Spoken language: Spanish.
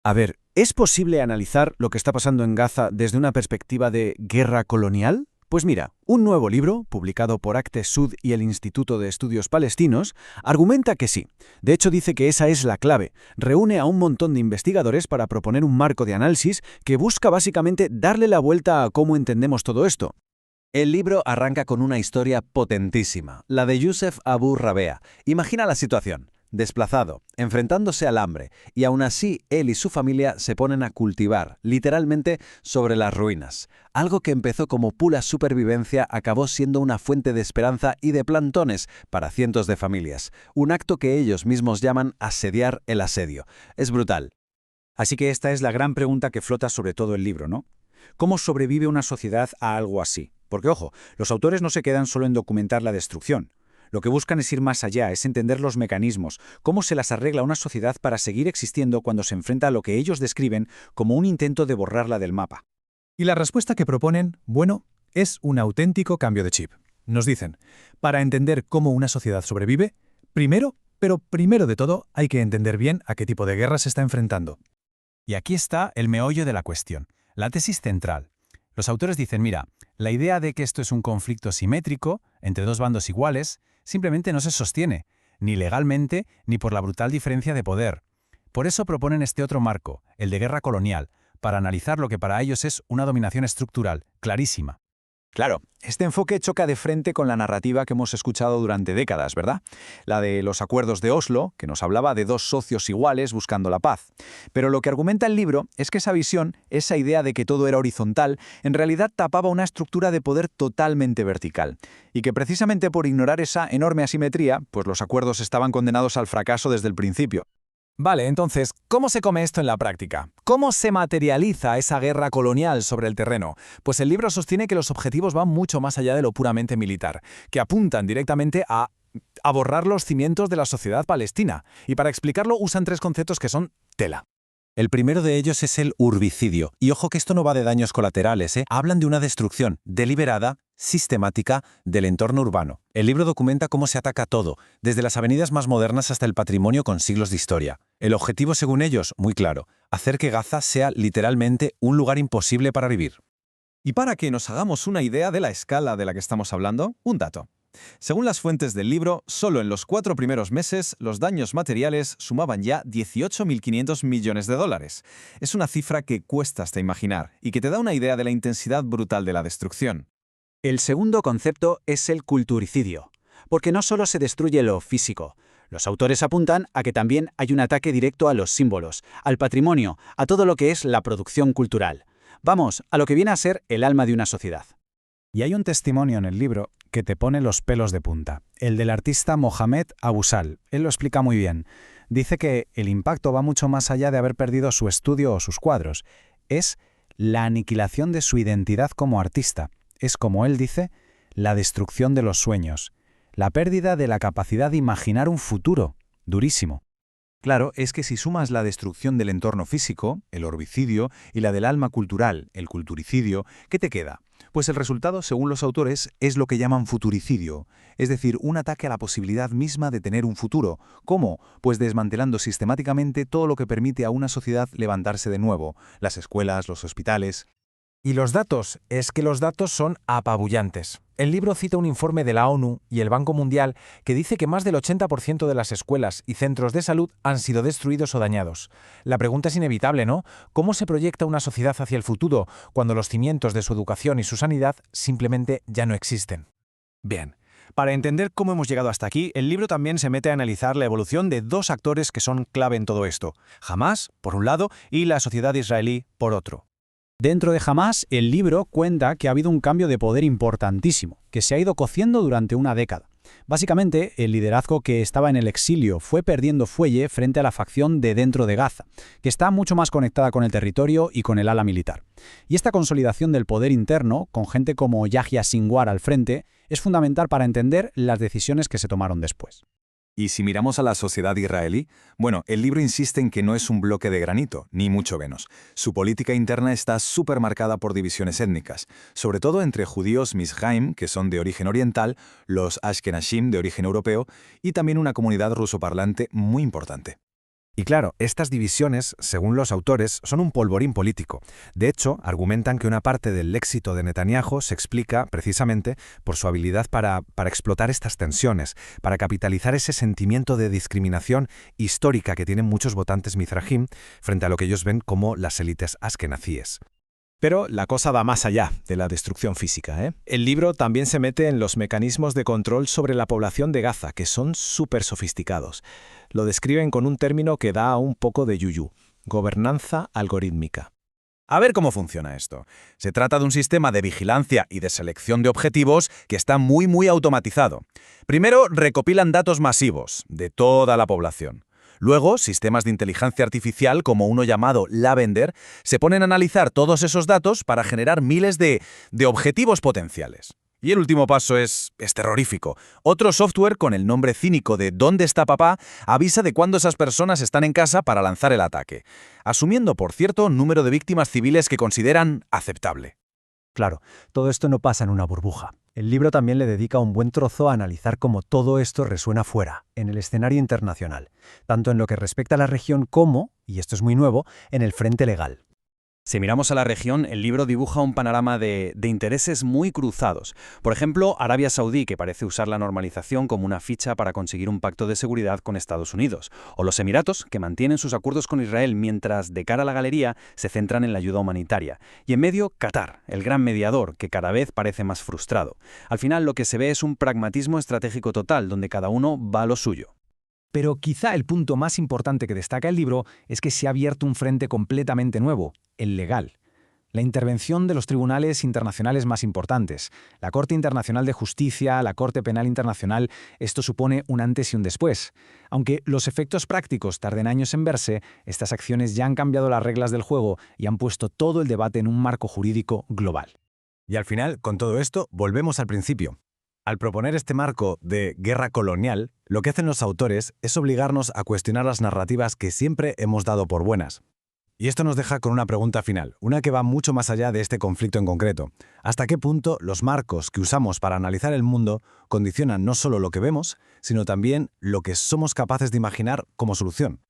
A ver, ¿es posible analizar lo que está pasando en Gaza desde una perspectiva de guerra colonial? Pues mira, un nuevo libro, publicado por Actes Sud y el Instituto de Estudios Palestinos, argumenta que sí. De hecho, dice que esa es la clave. Reúne a un montón de investigadores para proponer un marco de análisis que busca básicamente darle la vuelta a cómo entendemos todo esto. El libro arranca con una historia potentísima, la de Youssef Abu Rabea. Imagina la situación. Desplazado, enfrentándose al hambre, y aún así él y su familia se ponen a cultivar, literalmente, sobre las ruinas. Algo que empezó como pura supervivencia acabó siendo una fuente de esperanza y de plantones para cientos de familias. Un acto que ellos mismos llaman asediar el asedio. Es brutal. Así que esta es la gran pregunta que flota sobre todo el libro, ¿no? ¿Cómo sobrevive una sociedad a algo así? Porque, ojo, los autores no se quedan solo en documentar la destrucción. Lo que buscan es ir más allá, es entender los mecanismos, cómo se las arregla una sociedad para seguir existiendo cuando se enfrenta a lo que ellos describen como un intento de borrarla del mapa. Y la respuesta que proponen, bueno, es un auténtico cambio de chip. Nos dicen, para entender cómo una sociedad sobrevive, primero de todo, hay que entender bien a qué tipo de guerra se está enfrentando. Y aquí está el meollo de la cuestión, la tesis central. Los autores dicen, mira, la idea de que esto es un conflicto simétrico, entre dos bandos iguales, simplemente no se sostiene, ni legalmente ni por la brutal diferencia de poder. Por eso proponen este otro marco, el de guerra colonial, para analizar lo que para ellos es una dominación estructural, clarísima. Claro, este enfoque choca de frente con la narrativa que hemos escuchado durante décadas, ¿verdad? La de los acuerdos de Oslo, que nos hablaba de dos socios iguales buscando la paz. Pero lo que argumenta el libro es que esa visión, esa idea de que todo era horizontal, en realidad tapaba una estructura de poder totalmente vertical. Y que precisamente por ignorar esa enorme asimetría, pues los acuerdos estaban condenados al fracaso desde el principio. Vale, entonces, ¿cómo se come esto en la práctica? ¿Cómo se materializa esa guerra colonial sobre el terreno? Pues el libro sostiene que los objetivos van mucho más allá de lo puramente militar, que apuntan directamente a borrar los cimientos de la sociedad palestina. Y para explicarlo usan tres conceptos que son tela. El primero de ellos es el urbicidio. Y ojo que esto no va de daños colaterales, ¿eh? Hablan de una destrucción deliberada, sistemática, del entorno urbano. El libro documenta cómo se ataca todo, desde las avenidas más modernas hasta el patrimonio con siglos de historia. El objetivo, según ellos, muy claro, hacer que Gaza sea literalmente un lugar imposible para vivir. Y para que nos hagamos una idea de la escala de la que estamos hablando, un dato. Según las fuentes del libro, solo en los 4 primeros meses los daños materiales sumaban ya 18.500 millones de dólares. Es una cifra que cuesta hasta imaginar y que te da una idea de la intensidad brutal de la destrucción. El segundo concepto es el culturicidio, porque no solo se destruye lo físico. Los autores apuntan a que también hay un ataque directo a los símbolos, al patrimonio, a todo lo que es la producción cultural. Vamos, a lo que viene a ser el alma de una sociedad. Y hay un testimonio en el libro que te pone los pelos de punta, el del artista Mohamed Abusal. Él lo explica muy bien. Dice que el impacto va mucho más allá de haber perdido su estudio o sus cuadros. Es la aniquilación de su identidad como artista. Es, como él dice, la destrucción de los sueños, la pérdida de la capacidad de imaginar un futuro. Durísimo. Claro, es que si sumas la destrucción del entorno físico, el orbicidio, y la del alma cultural, el culturicidio, ¿qué te queda? Pues el resultado, según los autores, es lo que llaman futuricidio, es decir, un ataque a la posibilidad misma de tener un futuro. ¿Cómo? Pues desmantelando sistemáticamente todo lo que permite a una sociedad levantarse de nuevo, las escuelas, los hospitales. Y los datos, es que los datos son apabullantes. El libro cita un informe de la ONU y el Banco Mundial que dice que más del 80% de las escuelas y centros de salud han sido destruidos o dañados. La pregunta es inevitable, ¿no? ¿Cómo se proyecta una sociedad hacia el futuro cuando los cimientos de su educación y su sanidad simplemente ya no existen? Bien. Para entender cómo hemos llegado hasta aquí, el libro también se mete a analizar la evolución de dos actores que son clave en todo esto. Hamás, por un lado, y la sociedad israelí, por otro. Dentro de Hamás, el libro cuenta que ha habido un cambio de poder importantísimo, que se ha ido cociendo durante una década. Básicamente, el liderazgo que estaba en el exilio fue perdiendo fuelle frente a la facción de dentro de Gaza, que está mucho más conectada con el territorio y con el ala militar. Y esta consolidación del poder interno, con gente como Yahya Sinwar al frente, es fundamental para entender las decisiones que se tomaron después. Y si miramos a la sociedad israelí, bueno, el libro insiste en que no es un bloque de granito, ni mucho menos. Su política interna está súper marcada por divisiones étnicas, sobre todo entre judíos Mizraim, que son de origen oriental, los Ashkenazim, de origen europeo, y también una comunidad rusoparlante muy importante. Y claro, estas divisiones, según los autores, son un polvorín político. De hecho, argumentan que una parte del éxito de Netanyahu se explica, precisamente, por su habilidad para explotar estas tensiones, para capitalizar ese sentimiento de discriminación histórica que tienen muchos votantes mizrahim frente a lo que ellos ven como las élites askenazíes. Pero la cosa va más allá de la destrucción física, ¿eh? El libro también se mete en los mecanismos de control sobre la población de Gaza, que son súper sofisticados. Lo describen con un término que da un poco de yuyu: gobernanza algorítmica. A ver cómo funciona esto. Se trata de un sistema de vigilancia y de selección de objetivos que está muy automatizado. Primero, recopilan datos masivos de toda la población. Luego, sistemas de inteligencia artificial, como uno llamado Lavender, se ponen a analizar todos esos datos para generar miles de objetivos potenciales. Y el último paso es terrorífico. Otro software con el nombre cínico de ¿Dónde está papá? Avisa de cuándo esas personas están en casa para lanzar el ataque, asumiendo, por cierto, un número de víctimas civiles que consideran aceptable. Claro, todo esto no pasa en una burbuja. El libro también le dedica un buen trozo a analizar cómo todo esto resuena fuera, en el escenario internacional, tanto en lo que respecta a la región como, y esto es muy nuevo, en el frente legal. Si miramos a la región, el libro dibuja un panorama de intereses muy cruzados. Por ejemplo, Arabia Saudí, que parece usar la normalización como una ficha para conseguir un pacto de seguridad con Estados Unidos. O los Emiratos, que mantienen sus acuerdos con Israel mientras, de cara a la galería, se centran en la ayuda humanitaria. Y en medio, Qatar, el gran mediador, que cada vez parece más frustrado. Al final, lo que se ve es un pragmatismo estratégico total, donde cada uno va a lo suyo. Pero quizá el punto más importante que destaca el libro es que se ha abierto un frente completamente nuevo, el legal. La intervención de los tribunales internacionales más importantes, la Corte Internacional de Justicia, la Corte Penal Internacional, esto supone un antes y un después. Aunque los efectos prácticos tarden años en verse, estas acciones ya han cambiado las reglas del juego y han puesto todo el debate en un marco jurídico global. Y al final, con todo esto, volvemos al principio. Al proponer este marco de guerra colonial, lo que hacen los autores es obligarnos a cuestionar las narrativas que siempre hemos dado por buenas. Y esto nos deja con una pregunta final, una que va mucho más allá de este conflicto en concreto. ¿Hasta qué punto los marcos que usamos para analizar el mundo condicionan no solo lo que vemos, sino también lo que somos capaces de imaginar como solución?